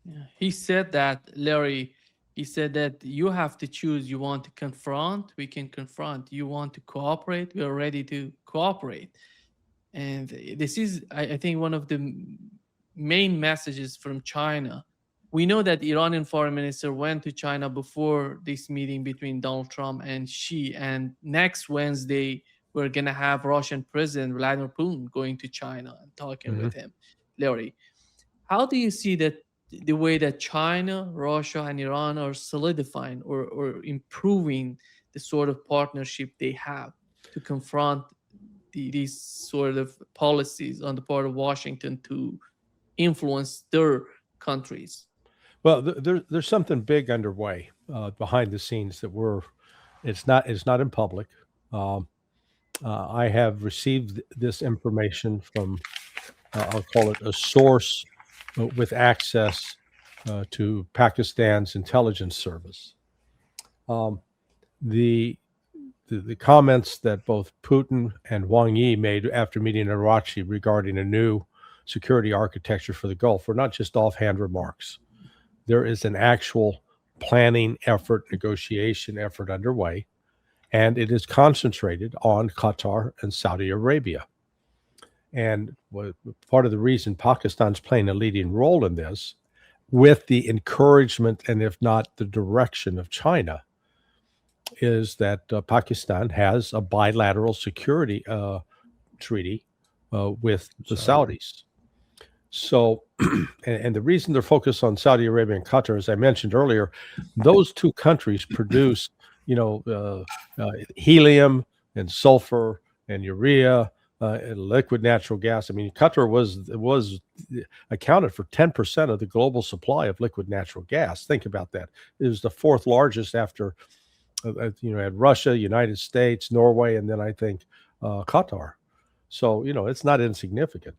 Yeah. He said that, Larry, he said that you have to choose. You want to confront, we can confront. You want to cooperate, we are ready to cooperate. And this is, I think, one of the main messages from China. We know that the Iranian foreign minister went to China before this meeting between Donald Trump and Xi. And next Wednesday, we're going to have Russian President Vladimir Putin going to China and talking Hmm. with him. Larry, how do you see that the way that China, Russia, and Iran are solidifying or improving the sort of partnership they have to confront these sort of policies on the part of Washington to influence their countries? Well, there's something big underway behind the scenes that it's not in public. Um, I have received this information from I'll call it a source with access to Pakistan's intelligence service. Um, the, the comments that both Putin and Wang Yi made after meeting in Karachi regarding a new security architecture for the Gulf were not just offhand remarks. There is an actual planning effort, negotiation effort underway, and it is concentrated on Qatar and Saudi Arabia. And part of the reason Pakistan's playing a leading role in this, with the encouragement and if not the direction of China, is that Pakistan has a bilateral security treaty with the Saudis. So, and the reason they're focused on Saudi Arabia and Qatar, as I mentioned earlier, those two countries produce, helium and sulfur and urea and liquid natural gas. I mean, Qatar was accounted for 10% of the global supply of liquid natural gas. Think about that. It was the fourth largest after, had Russia, United States, Norway, and then I think Qatar. So, it's not insignificant.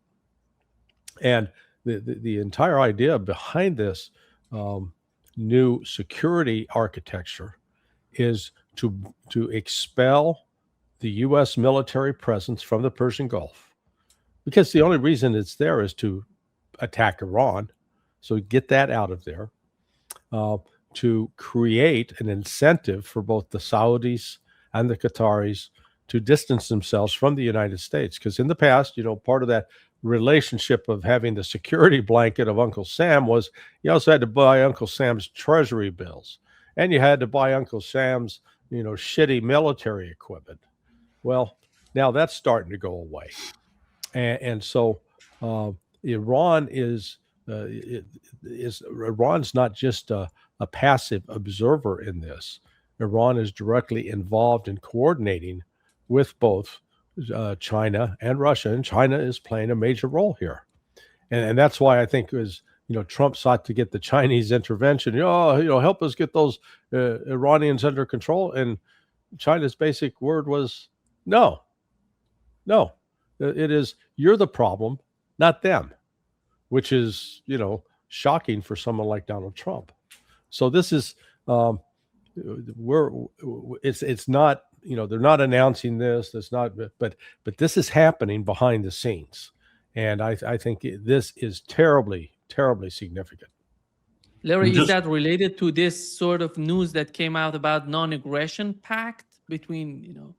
And the entire idea behind this new security architecture is to expel the U.S. military presence from the Persian Gulf, because the only reason it's there is to attack Iran. So get that out of there, to create an incentive for both the Saudis and the Qataris to distance themselves from the United States. Because in the past, part of that relationship of having the security blanket of Uncle Sam was you also had to buy Uncle Sam's treasury bills, and you had to buy Uncle Sam's, shitty military equipment. Well, now that's starting to go away. And so Iran Iran's not just a passive observer in this. Iran is directly involved in coordinating with both China and Russia, and China is playing a major role here. And that's why I think Trump sought to get the Chinese intervention. Help us get those Iranians under control. And China's basic word was no. It is, you're the problem, not them, which is, shocking for someone like Donald Trump. So this is, it's not, they're not announcing this. It's not, but this is happening behind the scenes. And I think this is terribly, terribly significant. Larry, is that related to this sort of news that came out about non-aggression pact between,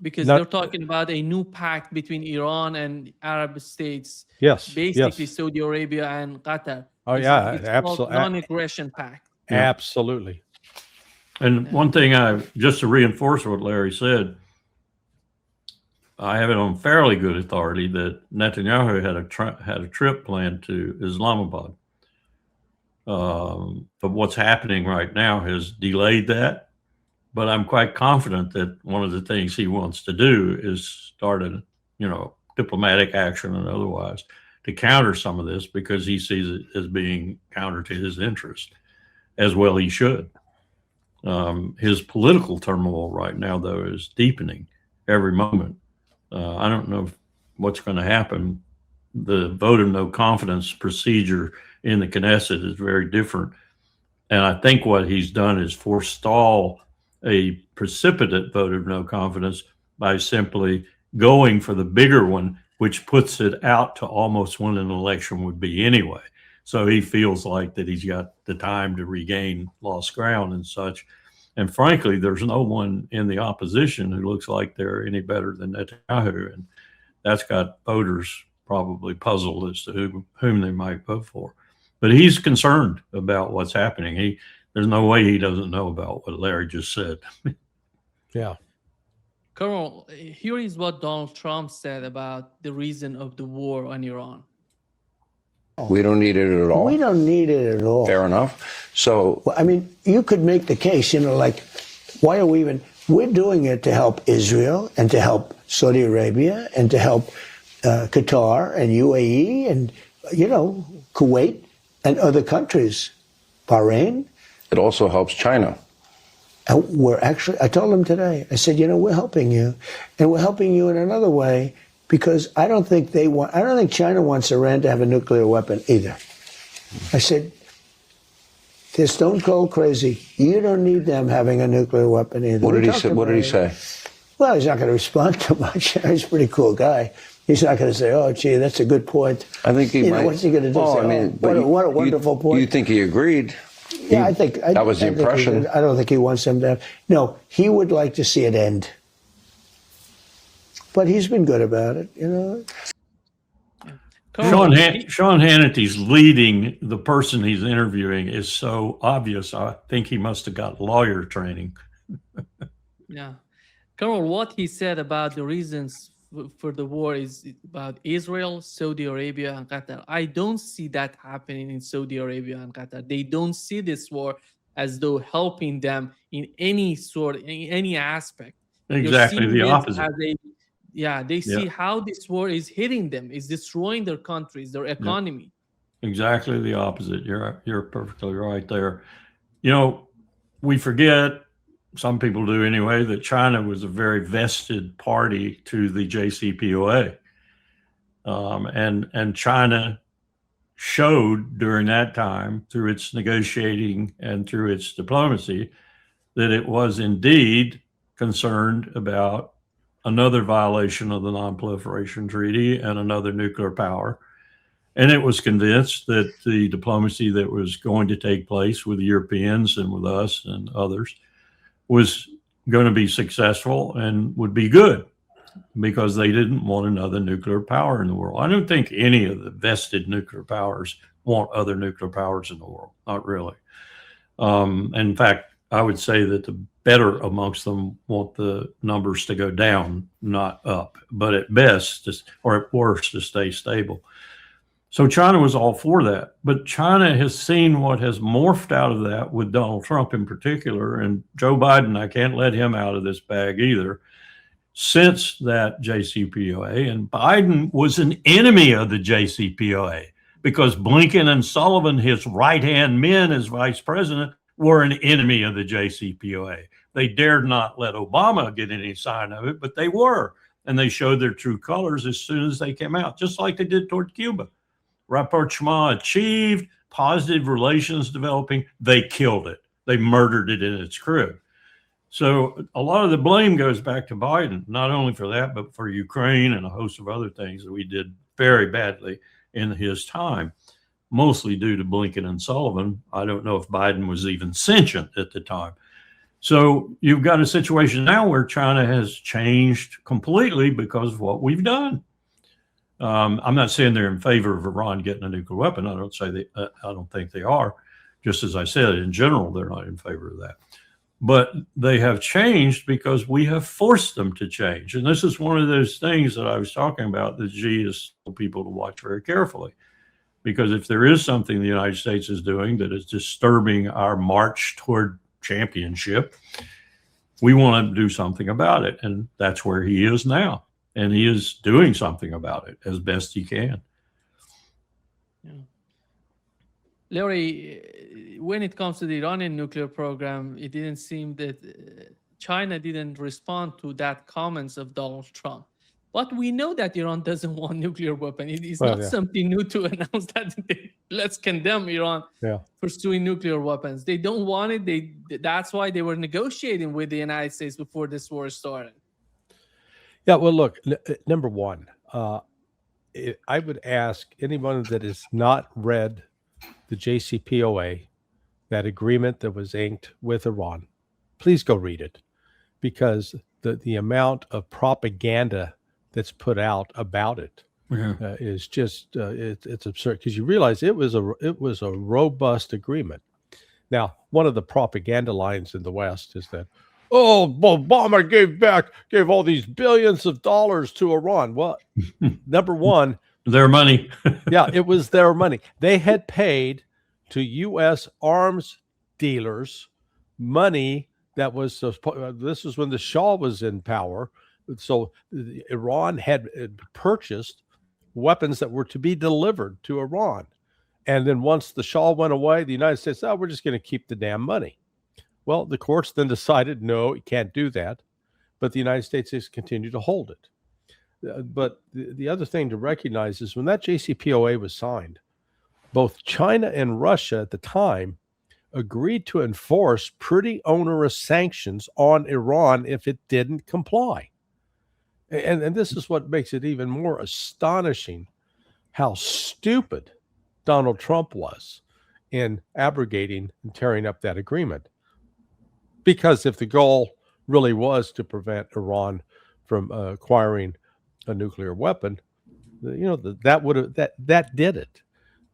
because they're talking about a new pact between Iran and Arab states. Yes. Basically, yes. Saudi Arabia and Qatar. Oh, yeah, absolutely. Non-aggression pact. Yeah. Absolutely. And one thing, just to reinforce what Larry said, I have it on fairly good authority that Netanyahu had a trip planned to Islamabad. But what's happening right now has delayed that. But I'm quite confident that one of the things he wants to do is start a, diplomatic action and otherwise to counter some of this, because he sees it as being counter to his interest, as well he should. His political turmoil right now, though, is deepening every moment. I don't know what's going to happen. The vote of no confidence procedure in the Knesset is very different. And I think what he's done is forestall a precipitate vote of no confidence by simply going for the bigger one, which puts it out to almost when an election would be anyway. So he feels like that he's got the time to regain lost ground and such. And frankly, there's no one in the opposition who looks like they're any better than Netanyahu. And that's got voters probably puzzled as to whom they might vote for. But he's concerned about what's happening. There's no way he doesn't know about what Larry just said. Yeah. Colonel, here is what Donald Trump said about the reason of the war on Iran. We don't need it at all. We don't need it at all. Fair enough. So, I mean, you could make the case, like, why are we even, we're doing it to help Israel and to help Saudi Arabia and to help Qatar and UAE and, Kuwait and other countries, Bahrain. it also helps China. And I told them today, I said, we're helping you. And we're helping you in another way because I don't think China wants Iran to have a nuclear weapon either. I said, they're stone cold crazy. You don't need them having a nuclear weapon either. What did he say? What did he say? Well, he's not going to respond too much. He's a pretty cool guy. He's not going to say, "Oh, gee, that's a good point." I think he might. What's he going to do? What a wonderful point. You think he agreed? Yeah, I think that was the impression. I don't think he wants them to have. No, he would like to see it end. But he's been good about it, Sean Hannity's leading the person he's interviewing is so obvious. I think he must have got lawyer training. Yeah. Colonel, what he said about the reasons for the war is about Israel, Saudi Arabia, and Qatar. I don't see that happening in Saudi Arabia and Qatar. They don't see this war as though helping them in any aspect. Exactly the opposite. They see how this war is hitting them, is destroying their countries, their economy. Exactly the opposite. You're perfectly right there. We forget, some people do anyway, that China was a very vested party to the JCPOA. And China showed during that time, through its negotiating and through its diplomacy, that it was indeed concerned about another violation of the Non-Proliferation Treaty and another nuclear power. And it was convinced that the diplomacy that was going to take place with the Europeans and with us and others was going to be successful and would be good because they didn't want another nuclear power in the world. I don't think any of the vested nuclear powers want other nuclear powers in the world. Not really. In fact, I would say that the better amongst them want the numbers to go down, not up, but at best, or at worst, to stay stable. So China was all for that, but China has seen what has morphed out of that with Donald Trump in particular, and Joe Biden, I can't let him out of this bag either, since that JCPOA. And Biden was an enemy of the JCPOA because Blinken and Sullivan, his right-hand men as vice president, were an enemy of the JCPOA. They dared not let Obama get any sign of it, but they were. And they showed their true colors as soon as they came out, just like they did toward Cuba. Rapprochement achieved, positive relations developing, they killed it. They murdered it in its crib. So a lot of the blame goes back to Biden, not only for that, but for Ukraine and a host of other things that we did very badly in his time, mostly due to Blinken and Sullivan. I don't know if Biden was even sentient at the time. So you've got a situation now where China has changed completely because of what we've done. I'm not saying they're in favor of Iran getting a nuclear weapon. I don't think they are. Just as I said, in general, they're not in favor of that. But they have changed because we have forced them to change. And this is one of those things that I was talking about that Xi has told people to watch very carefully. Because if there is something the United States is doing that is disturbing our march toward championship, we want to do something about it. And that's where he is now. And he is doing something about it as best he can. Yeah. Larry, when it comes to the Iranian nuclear program, it didn't seem that China didn't respond to that comments of Donald Trump. But we know that Iran doesn't want nuclear weapon. It is not something new to announce that let's condemn Iran pursuing nuclear weapons. They don't want it. That's why they were negotiating with the United States before this war started. Yeah, well, look, number one, I would ask anyone that has not read the JCPOA, that agreement that was inked with Iran, please go read it, because the amount of propaganda that's put out about it is just it's absurd, because you realize it was a robust agreement. Now, one of the propaganda lines in the West is that, oh, Obama gave all these billions of dollars to Iran. Well, number one, their money. yeah, it was their money. They had paid to U.S. arms dealers money that was, this was when the Shah was in power. So Iran had purchased weapons that were to be delivered to Iran. And then once the Shah went away, the United States, we're just going to keep the damn money. Well, the courts then decided, no, you can't do that. But the United States has continued to hold it. But the other thing to recognize is when that JCPOA was signed, both China and Russia at the time agreed to enforce pretty onerous sanctions on Iran if it didn't comply. And this is what makes it even more astonishing how stupid Donald Trump was in abrogating and tearing up that agreement. Because if the goal really was to prevent Iran from acquiring a nuclear weapon, that did it.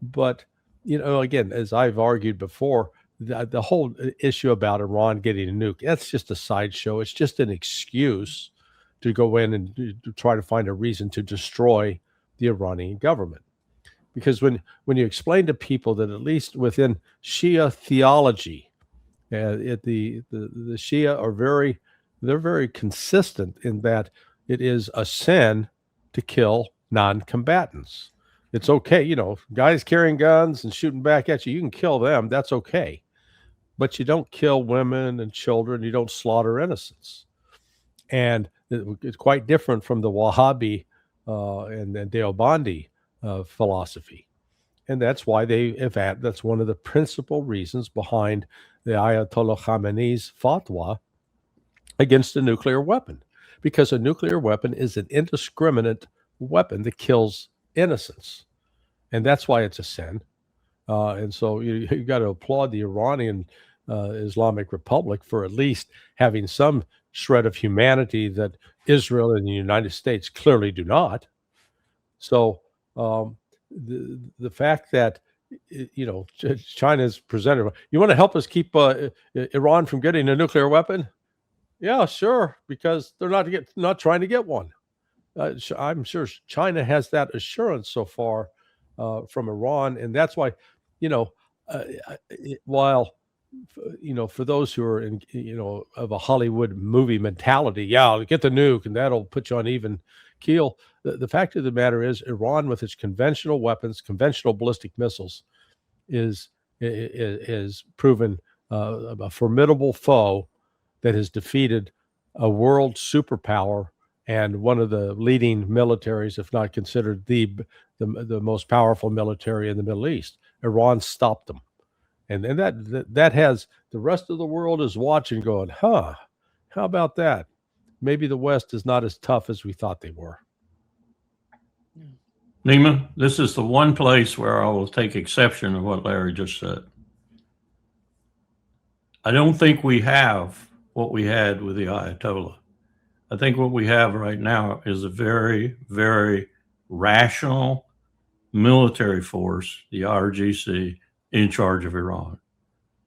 But again, as I've argued before, the whole issue about Iran getting a nuke, that's just a sideshow. It's just an excuse to go in and to try to find a reason to destroy the Iranian government. Because when you explain to people that at least within Shia theology, the Shia are very consistent in that it is a sin to kill non-combatants. It's okay, guys carrying guns and shooting back at you, you can kill them, that's okay. But you don't kill women and children, you don't slaughter innocents. And it's quite different from the Wahhabi and the Deobandi philosophy. And that's why that's one of the principal reasons behind the Ayatollah Khamenei's fatwa against a nuclear weapon, because a nuclear weapon is an indiscriminate weapon that kills innocents. And that's why it's a sin. And so you got to applaud the Iranian Islamic Republic for at least having some shred of humanity that Israel and the United States clearly do not. So the fact that China's presented, you want to help us keep Iran from getting a nuclear weapon? Yeah, sure, because they're not trying to get one. I'm sure China has that assurance so far from Iran, and that's why, while for those who are in, of a Hollywood movie mentality, yeah, get the nuke and that'll put you on even keel. The fact of the matter is, Iran, with its conventional weapons, conventional ballistic missiles, is proven a formidable foe that has defeated a world superpower and one of the leading militaries, if not considered the most powerful military in the Middle East. Iran stopped them. And that has, the rest of the world is watching going, how about that? Maybe the West is not as tough as we thought they were. Neiman, this is the one place where I will take exception to what Larry just said. I don't think we have what we had with the Ayatollah. I think what we have right now is a very, very rational military force, the IRGC, in charge of Iran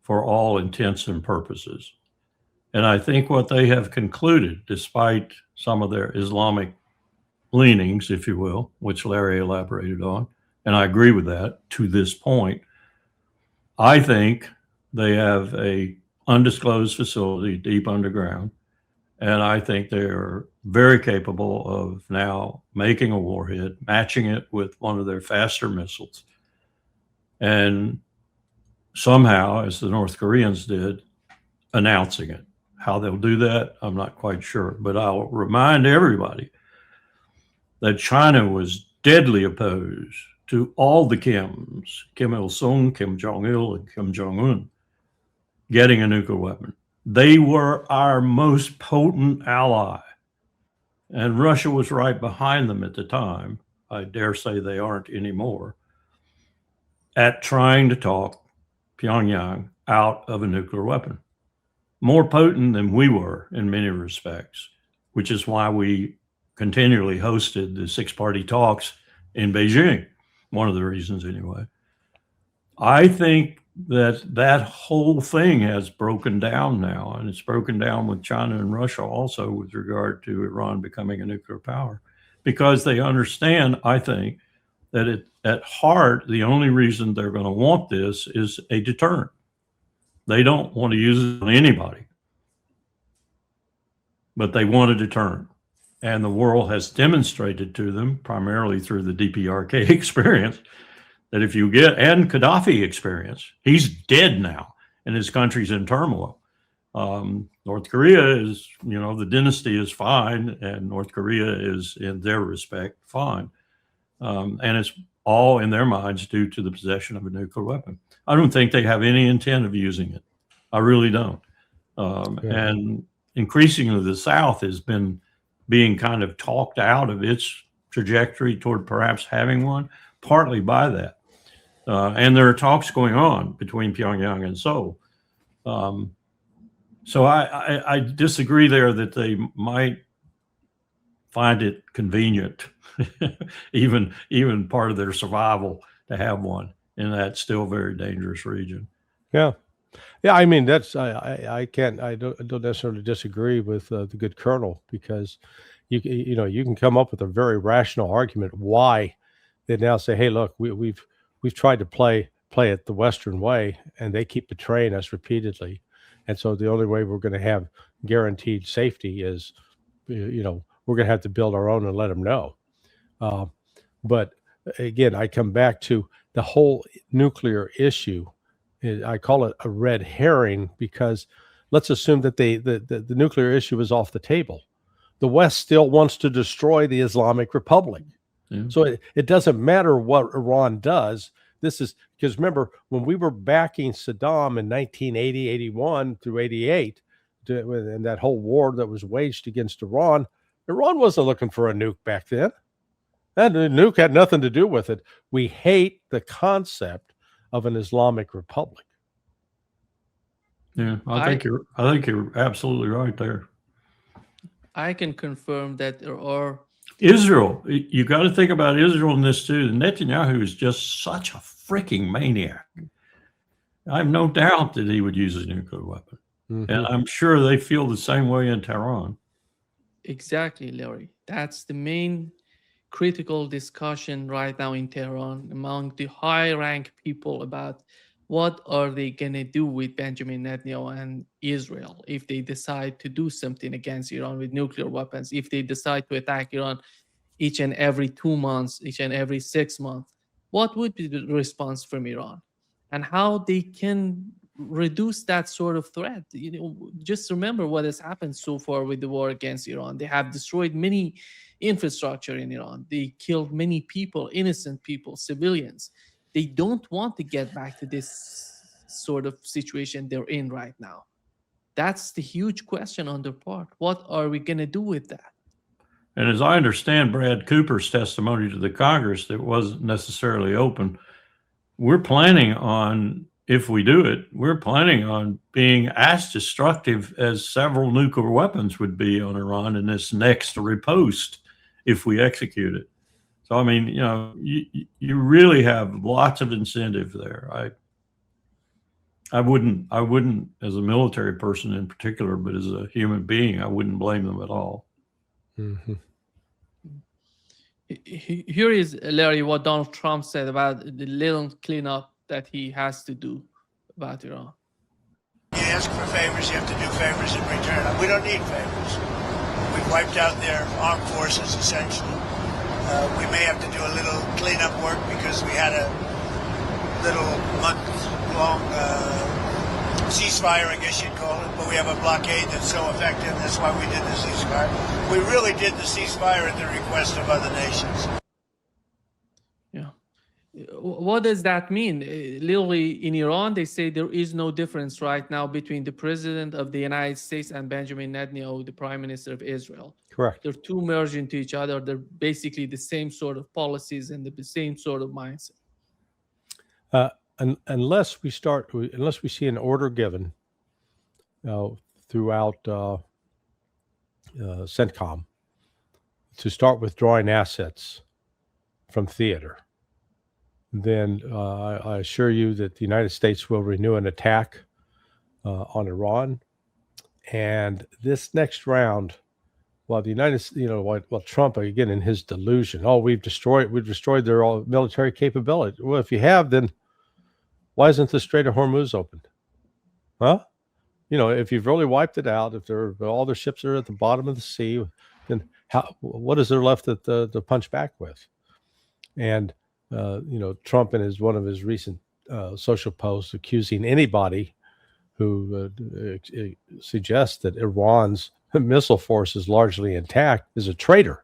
for all intents and purposes. And I think what they have concluded, despite some of their Islamic leanings, if you will, which Larry elaborated on, and I agree with that to this point, I think they have a undisclosed facility deep underground, and I think they are very capable of now making a warhead, matching it with one of their faster missiles, and somehow, as the North Koreans did, announcing it. How they'll do that, I'm not quite sure. But I'll remind everybody that China was deadly opposed to all the Kims, Kim Il-sung, Kim Jong-il, and Kim Jong-un, getting a nuclear weapon. They were our most potent ally. And Russia was right behind them at the time. I dare say they aren't anymore. at trying to talk Pyongyang out of a nuclear weapon. More potent than we were in many respects, which is why we continually hosted the six-party talks in Beijing. One of the reasons, anyway. I think that whole thing has broken down now, and it's broken down with China and Russia also with regard to Iran becoming a nuclear power, because they understand, I think, that at heart, the only reason they're going to want this is a deterrent. They don't want to use it on anybody, but they want a deterrent. And the world has demonstrated to them, primarily through the DPRK experience, that if you get, and Gaddafi experience, he's dead now and his country's in turmoil. North Korea is, the dynasty is fine, and North Korea is, in their respect, fine. And it's all in their minds due to the possession of a nuclear weapon. I don't think they have any intent of using it. I really don't. And increasingly, the South has been being kind of talked out of its trajectory toward perhaps having one, partly by that. And there are talks going on between Pyongyang and Seoul. So I disagree there that they might find it convenient, even part of their survival, to have one in that still very dangerous region. Yeah. Yeah, I mean, that's I don't necessarily disagree with the good colonel, because you can come up with a very rational argument why they now say, hey, look, we've tried to play it the Western way, and they keep betraying us repeatedly, and so the only way we're going to have guaranteed safety is, we're going to have to build our own and let them know. But again, I come back to the whole nuclear issue. I call it a red herring, because let's assume that the nuclear issue is off the table. The West still wants to destroy the Islamic Republic. Yeah. So it doesn't matter what Iran does. This is because, remember, when we were backing Saddam in 1980, 81 through 88, and that whole war that was waged against Iran wasn't looking for a nuke back then. That nuke had nothing to do with it. We hate the concept of an Islamic Republic. Yeah, I think you're absolutely right there. I can confirm that there are Israel. You got to think about Israel in this too. Netanyahu is just such a freaking maniac. I have no doubt that he would use a nuclear weapon, and I'm sure they feel the same way in Tehran. Exactly, Larry. That's the main critical discussion right now in Tehran among the high-rank people about what are they going to do with Benjamin Netanyahu and Israel if they decide to do something against Iran with nuclear weapons, if they decide to attack Iran each and every 2 months, each and every 6 months. What would be the response from Iran, and how they can reduce that sort of threat? Just remember what has happened so far with the war against Iran. They have destroyed many infrastructure in Iran. They killed many people, innocent people, civilians. They don't want to get back to this sort of situation they're in right now. That's the huge question on their part. What are we going to do with that? And as I understand Brad Cooper's testimony to the Congress that wasn't necessarily open, we're planning on, if we do it, we're planning on being as destructive as several nuclear weapons would be on Iran in this next riposte if we execute it. So, I mean, you really have lots of incentive there. I wouldn't, as a military person in particular, but as a human being, I wouldn't blame them at all. Mm-hmm. Here is, Larry, what Donald Trump said about the little cleanup that he has to do about Iran. You ask for favors, you have to do favors in return. We don't need favors. We've wiped out their armed forces, essentially. We may have to do a little cleanup work because we had a little month-long ceasefire, I guess you'd call it, but we have a blockade that's so effective. That's why we did the ceasefire. We really did the ceasefire at the request of other nations. Yeah. What does that mean? Literally, in Iran, they say there is no difference right now between the president of the United States and Benjamin Netanyahu, the prime minister of Israel. Correct. They're two merged into each other. They're basically the same sort of policies and the same sort of mindset. Unless we see an order given throughout CENTCOM to start withdrawing assets from theater, then I assure you that the United States will renew an attack on Iran. And this next round, while the while Trump, again, in his delusion, we've destroyed their all military capability. Well, if you have, then why isn't the Strait of Hormuz opened? Huh? If you've really wiped it out, if all their ships are at the bottom of the sea, then what is there left to punch back with? And Trump, in one of his recent social posts, accusing anybody who suggests that Iran's missile force is largely intact is a traitor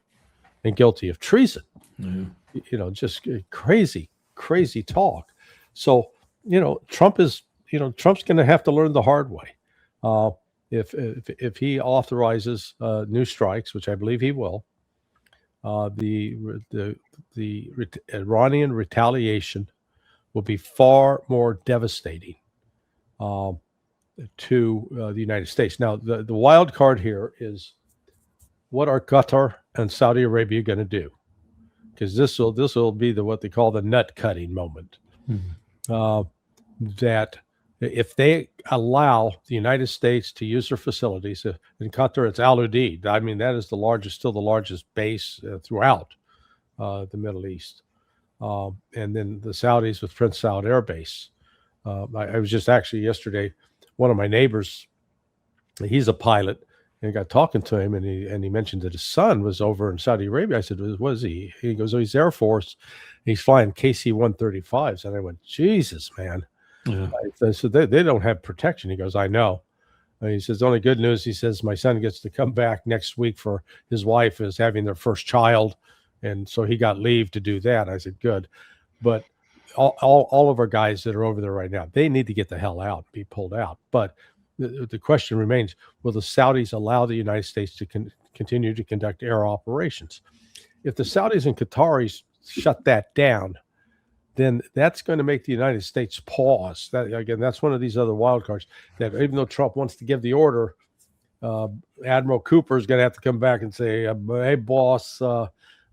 and guilty of treason. Mm-hmm. Just crazy talk. So, Trump's going to have to learn the hard way. If he authorizes new strikes, which I believe he will, the Iranian retaliation will be far more devastating to the United States. Now, the wild card here is, what are Qatar and Saudi Arabia going to do? Because this will be what they call the nut cutting moment. Mm-hmm. That if they allow the United States to use their facilities in Qatar, it's Al Udeid. I mean, that is still the largest base throughout the Middle East, and then the Saudis with Prince Saud Air Base. I was just actually yesterday. One of my neighbors, he's a pilot, and I got talking to him, and he mentioned that his son was over in Saudi Arabia. I said, "Was he?" He goes, "Oh, he's Air Force. He's flying KC-135s." And I went, "Jesus, man!" Yeah. So they don't have protection. He goes, "I know." And he says, "The only good news," he says, "my son gets to come back next week for his wife is having their first child, and so he got leave to do that." I said, "Good," but all of our guys that are over there right now, they need to get the hell out, be pulled out. But the question remains, will the Saudis allow the United States to continue to conduct air operations? If the Saudis and Qataris shut that down, then that's going to make the United States pause. That's one of these other wild cards, that even though Trump wants to give the order, Admiral Cooper is going to have to come back and say, "Hey, boss,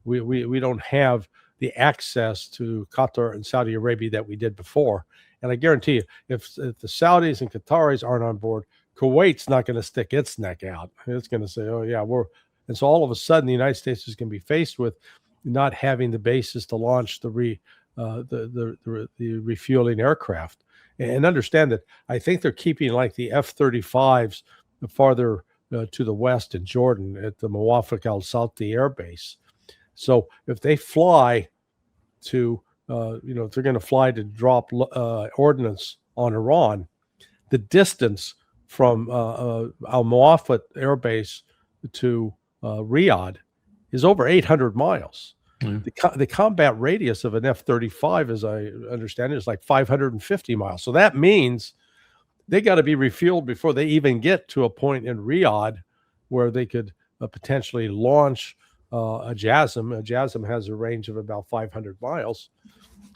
we don't have the access to Qatar and Saudi Arabia that we did before." And I guarantee you, if the Saudis and Qataris aren't on board, Kuwait's not going to stick its neck out. It's going to say, "Oh yeah, and so all of a sudden the United States is going to be faced with not having the basis to launch the refueling aircraft. And understand that I think they're keeping like the F-35s farther to the west in Jordan at the Muwafaq al-Salti Air Base. So if they fly to, if they're going to fly to drop ordnance on Iran, the distance from Al Muwafaq Air Base to Riyadh is over 800 miles. Mm. The combat radius of an F-35, as I understand it, is like 550 miles. So that means they got to be refueled before they even get to a point in Riyadh where they could potentially launch a JASSM. A JASSM has a range of about 500 miles.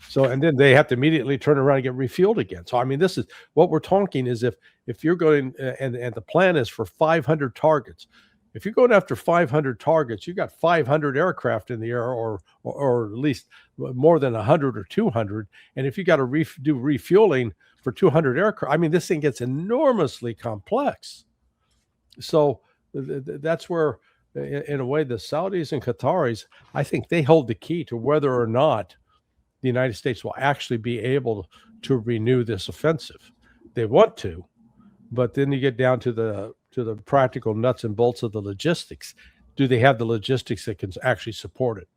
So, and then they have to immediately turn around and get refueled again. So, I mean, this is what we're talking is if you're going, and the plan is for 500 targets. If you're going after 500 targets, you got 500 aircraft in the air, or at least more than 100 or 200. And if you got to do refueling for 200 aircraft, I mean, this thing gets enormously complex. So that's where, in a way, the Saudis and Qataris, I think they hold the key to whether or not the United States will actually be able to renew this offensive. They want to, but then you get down to the practical nuts and bolts of the logistics. Do they have the logistics that can actually support it?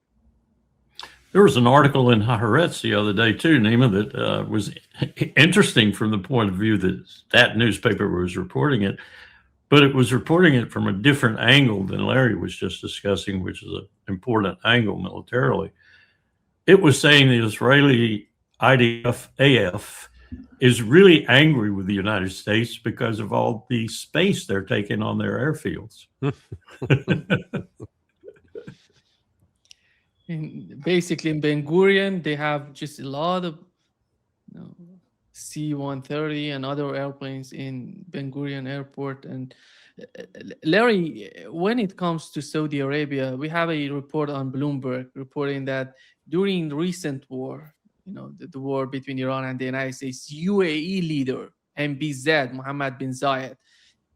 There was an article in Haaretz the other day too, Nima, that was interesting from the point of view that newspaper was reporting it, but it was reporting it from a different angle than Larry was just discussing, which is an important angle militarily. It was saying the Israeli IDF, AF, is really angry with the United States because of all the space they're taking on their airfields. Basically, in Ben Gurion, they have just a lot of C-130 and other airplanes in Ben Gurion Airport. And Larry, when it comes to Saudi Arabia, we have a report on Bloomberg reporting that during the recent war, the war between Iran and the United States, UAE leader MBZ Mohammed bin Zayed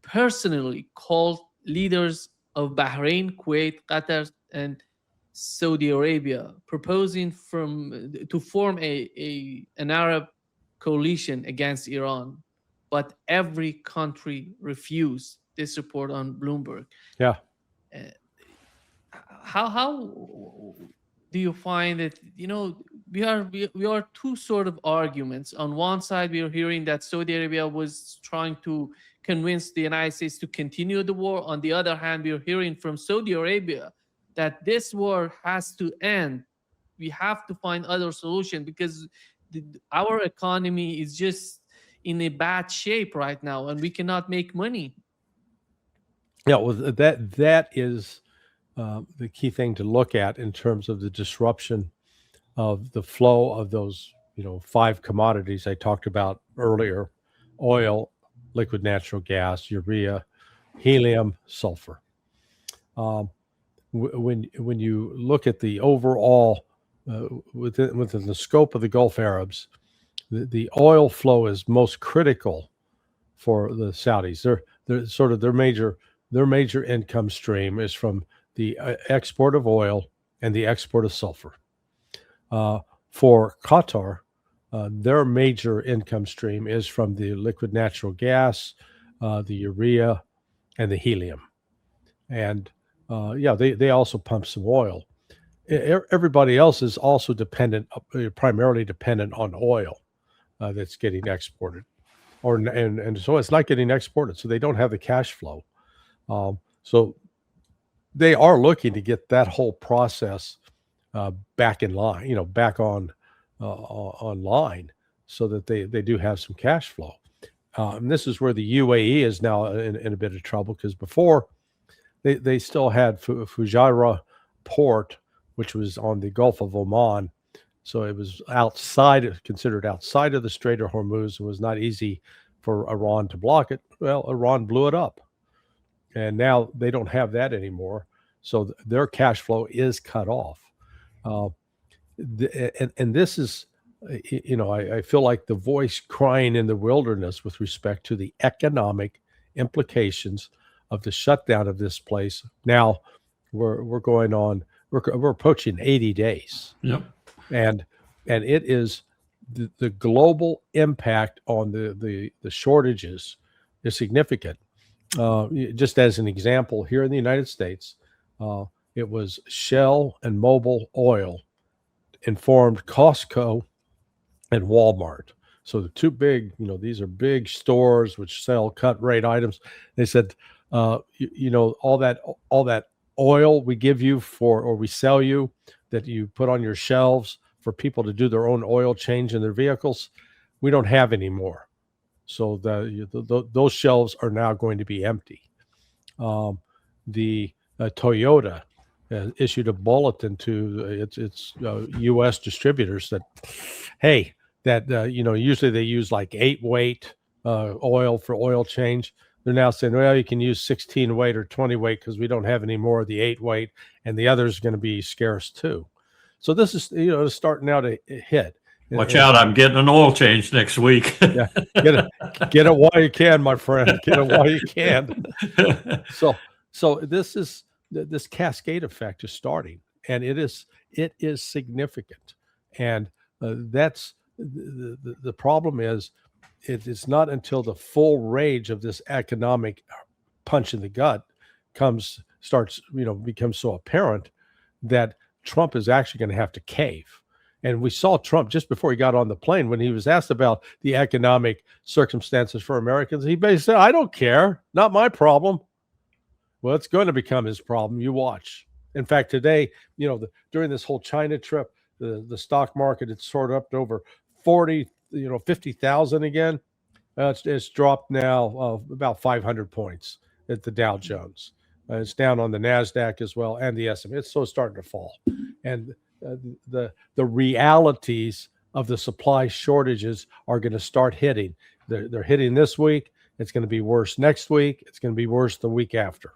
personally called leaders of Bahrain, Kuwait, Qatar, and Saudi Arabia, proposing to form an Arab coalition against Iran, but every country refused. This report on Bloomberg. Yeah. How do you find that we are two sort of arguments? On one side, we are hearing that Saudi Arabia was trying to convince the United States to continue the war. On the other hand, we are hearing from Saudi Arabia that this war has to end. We have to find other solution because our economy is just in a bad shape right now, and we cannot make money. Yeah, well, that is the key thing to look at in terms of the disruption of the flow of those, 5 commodities I talked about earlier: oil, liquid natural gas, urea, helium, sulfur. When you look at the overall within the scope of the Gulf Arabs, the oil flow is most critical for the Saudis. They're sort of their major income stream is from the export of oil and the export of sulfur. For Qatar, their major income stream is from the liquid natural gas, the urea, and the helium. And they also pump some oil. Everybody else is also primarily dependent on oil that's getting exported, and so it's not getting exported, so they don't have the cash flow. So they are looking to get that whole process back in line, back online, so that they do have some cash flow. And this is where the UAE is now in a bit of trouble, because before they still had Fujairah port, which was on the Gulf of Oman. So it was considered outside of the Strait of Hormuz, and was not easy for Iran to block it. Well, Iran blew it up. And now they don't have that anymore. So their cash flow is cut off. And this is, I feel like the voice crying in the wilderness with respect to the economic implications of the shutdown of this place. Now we're approaching 80 days. Yep. And it is the global impact on the shortages is significant. Just as an example, here in the United States, it was Shell and Mobil Oil informed Costco and Walmart. So the two big, these are big stores which sell cut rate items. They said, all that oil we give you or we sell you that you put on your shelves for people to do their own oil change in their vehicles, we don't have anymore. So those shelves are now going to be empty. The Toyota issued a bulletin to its U.S. distributors that, hey, usually they use like 8-weight oil for oil change. They're now saying, well, you can use 16 weight or 20 weight because we don't have any more of the 8-weight, and the other is going to be scarce too. So this is starting now to hit. Watch out! I'm getting an oil change next week. Yeah, get it while you can, my friend. Get it while you can. So this cascade effect is starting, and it is significant. And that's the problem is it's not until the full rage of this economic punch in the gut becomes so apparent that Trump is actually going to have to cave. And we saw Trump just before he got on the plane, when he was asked about the economic circumstances for Americans, he basically said, I don't care, not my problem. Well, it's going to become his problem. You watch. In fact, today, during this whole China trip, the stock market had soared up to over 50,000 again. It's dropped now about 500 points at the Dow Jones. It's down on the NASDAQ as well, and the S&P. It's starting to fall. And the realities of the supply shortages are going to start hitting. They're hitting this week. It's going to be worse next week. It's going to be worse the week after.